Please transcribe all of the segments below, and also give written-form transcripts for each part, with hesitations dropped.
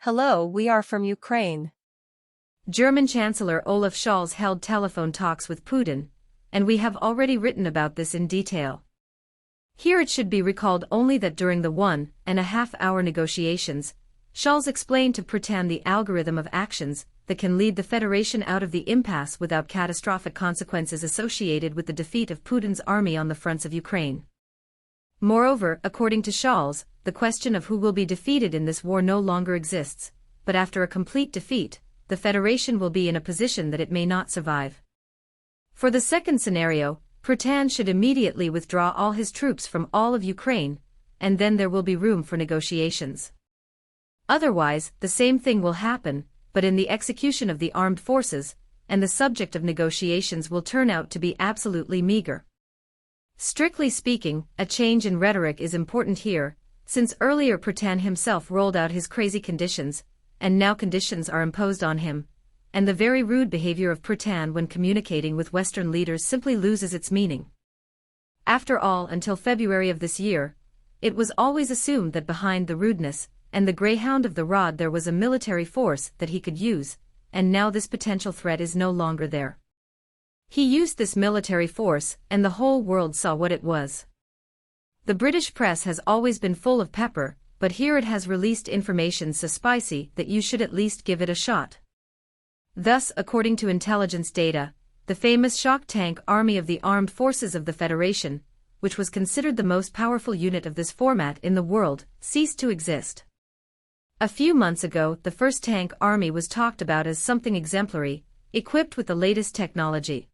Hello, we are from Ukraine. German Chancellor Olaf Scholz held telephone talks with Putin, and we have already written about this in detail. Here it should be recalled only that during the 1.5-hour negotiations, Scholz explained to Putin the algorithm of actions that can lead the Federation out of the impasse without catastrophic consequences associated with the defeat of Putin's army on the fronts of Ukraine. Moreover, according to Scholz, the question of who will be defeated in this war no longer exists, but after a complete defeat, the Federation will be in a position that it may not survive. For the second scenario, Putin should immediately withdraw all his troops from all of Ukraine, and then there will be room for negotiations. Otherwise, the same thing will happen, but in the execution of the armed forces, and the subject of negotiations will turn out to be absolutely meager. Strictly speaking, a change in rhetoric is important here, since earlier Putin himself rolled out his crazy conditions, and now conditions are imposed on him, and the very rude behavior of Putin when communicating with Western leaders simply loses its meaning. After all, until February of this year, it was always assumed that behind the rudeness and the greyhound of the rod there was a military force that he could use, and now this potential threat is no longer there. He used this military force, and the whole world saw what it was. The British press has always been full of pepper, but here it has released information so spicy that you should at least give it a shot. Thus, according to intelligence data, the famous shock tank army of the armed forces of the Federation, which was considered the most powerful unit of this format in the world, ceased to exist. A few months ago, the first tank army was talked about as something exemplary, equipped with the latest technology.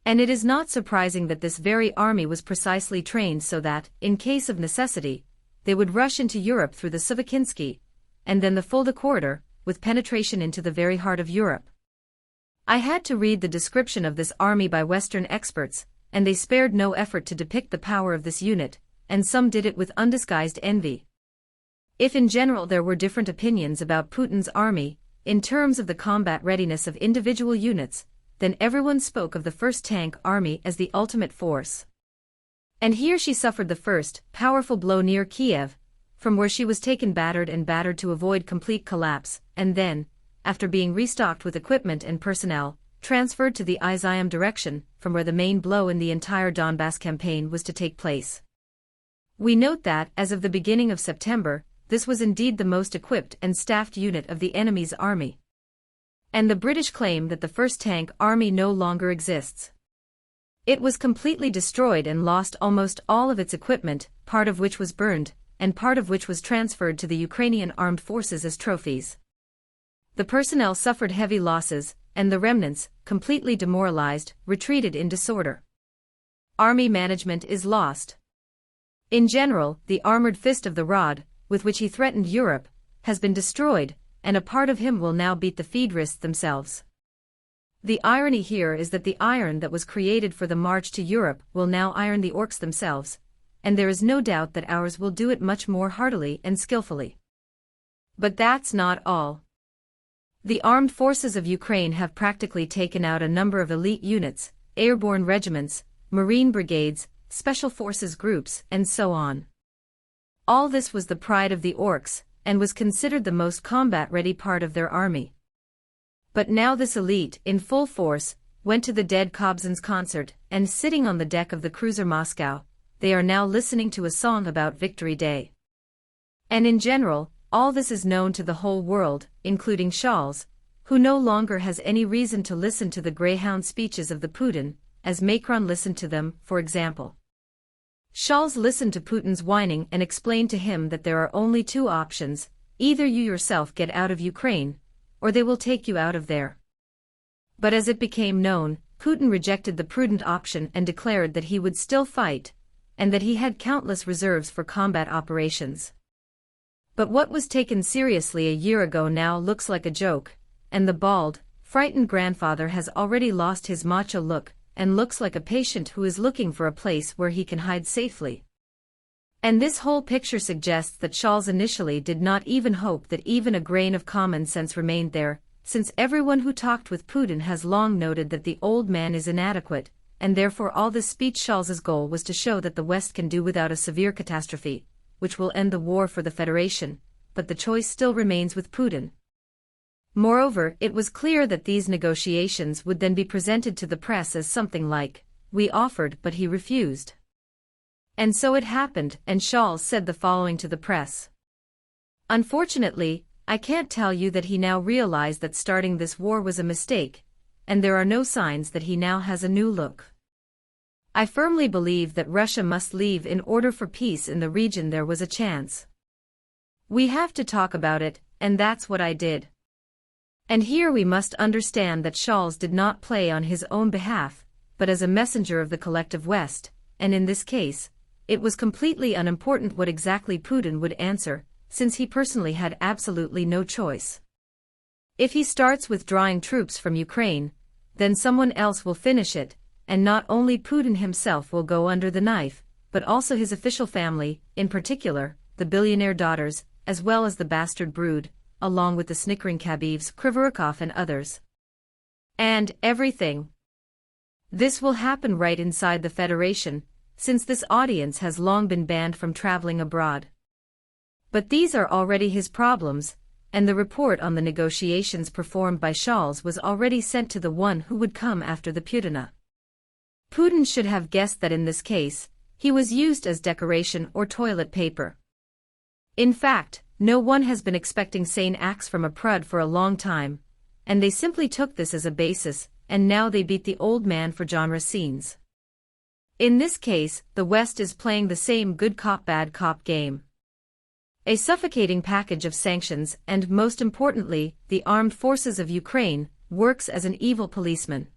And it is not surprising that this very army was precisely trained so that, in case of necessity, they would rush into Europe through the Suvakinsky, and then the Fulda corridor, with penetration into the very heart of Europe. I had to read the description of this army by Western experts, and they spared no effort to depict the power of this unit, and some did it with undisguised envy. If in general there were different opinions about Putin's army, in terms of the combat readiness of individual units, then everyone spoke of the first tank army as the ultimate force. And here she suffered the first, powerful blow near Kiev, from where she was taken battered to avoid complete collapse, and then, after being restocked with equipment and personnel, transferred to the Izium direction, from where the main blow in the entire Donbass campaign was to take place. We note that, as of the beginning of September, this was indeed the most equipped and staffed unit of the enemy's army. And the British claim that the first tank army no longer exists. It was completely destroyed and lost almost all of its equipment, part of which was burned, and part of which was transferred to the Ukrainian armed forces as trophies. The personnel suffered heavy losses, and the remnants, completely demoralized, retreated in disorder. Army management is lost. In general, the armored fist of the rod, with which he threatened Europe, has been destroyed, and a part of him will now beat the Federists themselves. The irony here is that the iron that was created for the march to Europe will now iron the orcs themselves, and there is no doubt that ours will do it much more heartily and skillfully. But that's not all. The armed forces of Ukraine have practically taken out a number of elite units, airborne regiments, marine brigades, special forces groups, and so on. All this was the pride of the orcs, and was considered the most combat-ready part of their army. But now this elite, in full force, went to the dead Kobzon's concert, and sitting on the deck of the cruiser Moscow, they are now listening to a song about Victory Day. And in general, all this is known to the whole world, including Scholz, who no longer has any reason to listen to the greyhound speeches of the Putin, as Macron listened to them, for example. Scholz listened to Putin's whining and explained to him that there are only two options: either you yourself get out of Ukraine, or they will take you out of there. But as it became known, Putin rejected the prudent option and declared that he would still fight, and that he had countless reserves for combat operations. But what was taken seriously a year ago now looks like a joke, and the bald, frightened grandfather has already lost his macho look, and looks like a patient who is looking for a place where he can hide safely. And this whole picture suggests that Scholz initially did not even hope that even a grain of common sense remained there, since everyone who talked with Putin has long noted that the old man is inadequate, and therefore all this speech Scholz's goal was to show that the West can do without a severe catastrophe, which will end the war for the Federation, but but the choice still remains with Putin. Moreover, it was clear that these negotiations would then be presented to the press as something like, "We offered but he refused." And so it happened, and Scholz said the following to the press. "Unfortunately, I can't tell you that he now realized that starting this war was a mistake, and there are no signs that he now has a new look. I firmly believe that Russia must leave in order for peace in the region. There was a chance. We have to talk about it, and that's what I did." And here we must understand that Scholz did not play on his own behalf, but as a messenger of the collective West, and in this case, it was completely unimportant what exactly Putin would answer, since he personally had absolutely no choice. If he starts withdrawing troops from Ukraine, then someone else will finish it, and not only Putin himself will go under the knife, but also his official family, in particular, the billionaire daughters, as well as the bastard brood, along with the snickering Khabibs, Krivorukov and others. And everything. This will happen right inside the Federation, since this audience has long been banned from traveling abroad. But these are already his problems, and the report on the negotiations performed by Scholz was already sent to the one who would come after the Putina. Putin should have guessed that in this case, he was used as decoration or toilet paper. In fact, no one has been expecting sane acts from a Prud for a long time, and they simply took this as a basis, and now they beat the old man for genre scenes. In this case, the West is playing the same good cop bad cop game. A suffocating package of sanctions and, most importantly, the armed forces of Ukraine, works as an evil policeman.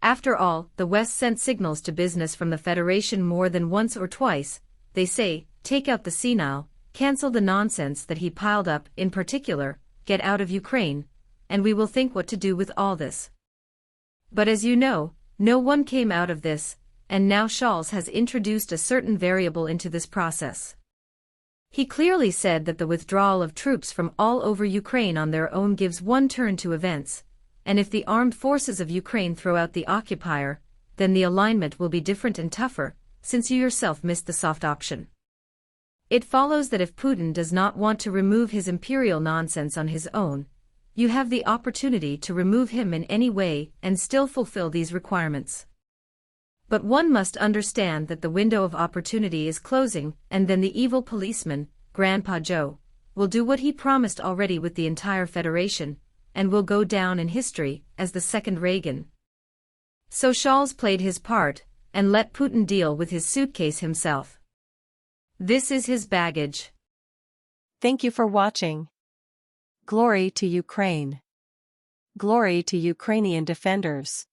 After all, the West sent signals to business from the Federation more than once or twice. They say, take out the senile, cancel the nonsense that he piled up, in particular, get out of Ukraine, and we will think what to do with all this. But as you know, no one came out of this, and now Scholz has introduced a certain variable into this process. He clearly said that the withdrawal of troops from all over Ukraine on their own gives one turn to events, and if the armed forces of Ukraine throw out the occupier, then the alignment will be different and tougher, since you yourself missed the soft option. It follows that if Putin does not want to remove his imperial nonsense on his own, you have the opportunity to remove him in any way and still fulfill these requirements. But one must understand that the window of opportunity is closing, and then the evil policeman, Grandpa Joe, will do what he promised already with the entire Federation, and will go down in history as the second Reagan. So Scholz played his part, and let Putin deal with his suitcase himself. This is his baggage. Thank you for watching. Glory to Ukraine. Glory to Ukrainian defenders.